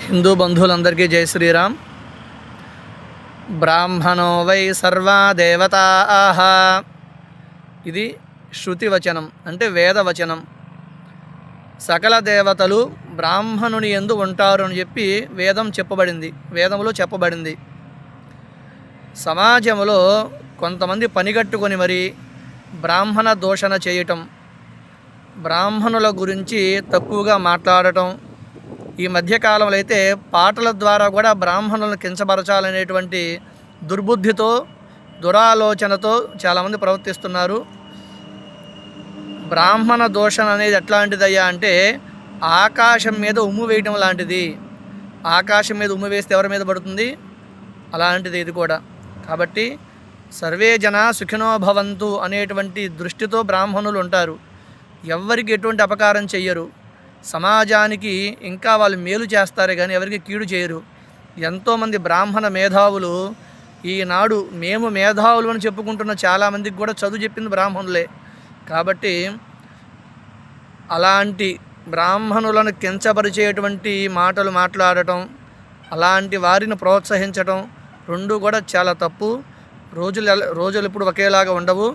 హిందూ బంధువులందరికీ జై శ్రీరామ్. బ్రాహ్మణో వై సర్వా దేవతాః. ఇది శృతి వచనం, అంటే వేదవచనం. సకల దేవతలు బ్రాహ్మణుని యందు ఉంటారు అని చెప్పి వేదములో చెప్పబడింది. సమాజంలో కొంతమంది పనిగట్టుకొని మరి బ్రాహ్మణ దూషణ చేయటం, బ్రాహ్మణుల గురించి తక్కువగా మాట్లాడటం, ఈ మధ్యకాలంలో అయితే పాటల ద్వారా కూడా బ్రాహ్మణులను కించపరచాలనేటువంటి దుర్బుద్ధితో, దురాలోచనతో చాలామంది ప్రవర్తిస్తున్నారు. బ్రాహ్మణ దూషణ అనేది ఎట్లాంటిదయ్యా అంటే ఆకాశం మీద ఉమ్ము వేయటం లాంటిది. ఆకాశం మీద ఉమ్ము వేస్తే ఎవరి మీద పడుతుంది? అలాంటిది ఇది కూడా. కాబట్టి సర్వే జనా సుఖినో భవంతు అనేటువంటి దృష్టితో బ్రాహ్మణులు ఉంటారు. ఎవ్వరికి ఎటువంటి అపకారం చెయ్యరు. సమాజానికి ఇంకా వాళ్ళు మేలు చేస్తారే కానీ ఎవరికి కీడు చేయరు. ఎంతోమంది బ్రాహ్మణ మేధావులు ఈనాడు మేము మేధావులు అని చెప్పుకుంటున్న చాలామందికి కూడా చదువు చెప్పింది బ్రాహ్మణులే. కాబట్టి అలాంటి బ్రాహ్మణులను కించపరిచేటువంటి మాటలు మాట్లాడటం, అలాంటి వారిని ప్రోత్సహించటం రెండు కూడా చాలా తప్పు. రోజులు ఇప్పుడు ఒకేలాగా ఉండవు.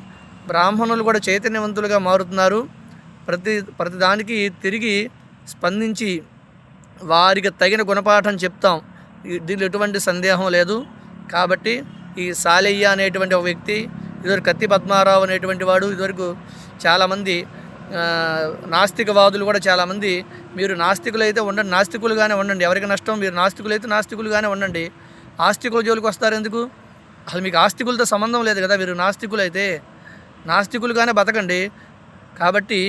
బ్రాహ్మణులు కూడా చైతన్యవంతులుగా మారుతున్నారు. ప్రతిదానికి తిరిగి స్పందించి వారికి తగిన గుణపాఠం చెప్తాం. దీనిలో ఎటువంటి సందేహం లేదు. కాబట్టి ఈ సాలయ్య అనేటువంటి ఒక వ్యక్తి, ఇదివరకు కత్తి పద్మారావు అనేటువంటి వాడు, ఇదివరకు చాలామంది నాస్తికవాదులు కూడా చాలామంది, మీరు నాస్తికులైతే ఉండండి, నాస్తికులుగానే ఉండండి, ఎవరికి నష్టం, మీరు నాస్తికులైతే నాస్తికులుగానే ఉండండి, ఆస్తికుల జోలికి వస్తారు ఎందుకు? అసలు మీకు ఆస్తికులతో సంబంధం లేదు కదా. మీరు నాస్తికులైతే నాస్తికులుగానే బతకండి. కాబట్టి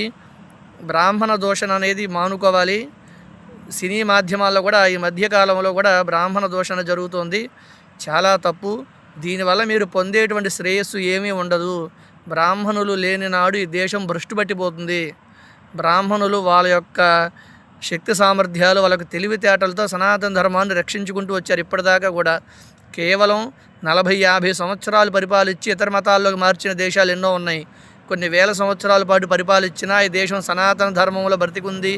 బ్రాహ్మణ దూషణ అనేది మానుకోవాలి. సినీ మాధ్యమాల్లో కూడా ఈ మధ్యకాలంలో కూడా బ్రాహ్మణ దూషణ జరుగుతోంది. చాలా తప్పు. దీనివల్ల మీరు పొందేటువంటి శ్రేయస్సు ఏమీ ఉండదు. బ్రాహ్మణులు లేని నాడు ఈ దేశం భ్రష్టు పట్టిపోతుంది. బ్రాహ్మణులు వాళ్ళ యొక్క శక్తి సామర్థ్యాలు, వాళ్ళకి తెలివితేటలతో సనాతన ధర్మాన్ని రక్షించుకుంటూ వచ్చారు. ఇప్పటిదాకా కూడా కేవలం 40-50 సంవత్సరాలు పరిపాలించి ఇతర మతాల్లోకి మార్చిన దేశాలు ఎన్నో ఉన్నాయి. కొన్ని వేల సంవత్సరాల పాటు పరిపాలించినా ఈ దేశం సనాతన ధర్మంలో బ్రతికుంది,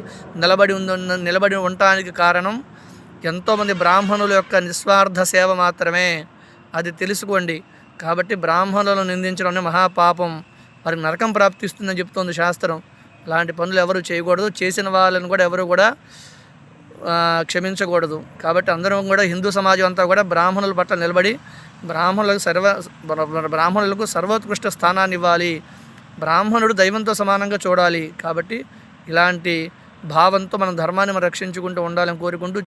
నిలబడి ఉండటానికి కారణం ఎంతోమంది బ్రాహ్మణుల యొక్క నిస్వార్థ సేవ మాత్రమే. అది తెలుసుకోండి. కాబట్టి బ్రాహ్మణులను నిందించడం మహాపాపం, వారికి నరకం ప్రాప్తిస్తుందని చెప్తోంది శాస్త్రం. అలాంటి పనులు ఎవరు చేయకూడదు. చేసిన వాళ్ళని కూడా ఎవరు కూడా క్షమించకూడదు. కాబట్టి అందరం కూడా హిందూ సమాజం అంతా కూడా బ్రాహ్మణుల పట్ల నిలబడి బ్రాహ్మణులకు సర్వోత్కృష్ట స్థానాన్ని ఇవ్వాలి. బ్రాహ్మణుడు దైవంతో సమానంగా చూడాలి. కాబట్టి ఇలాంటి భావంతో మన ధర్మాన్ని మనం రక్షించుకుంటూ ఉండాలని కోరుకుంటూ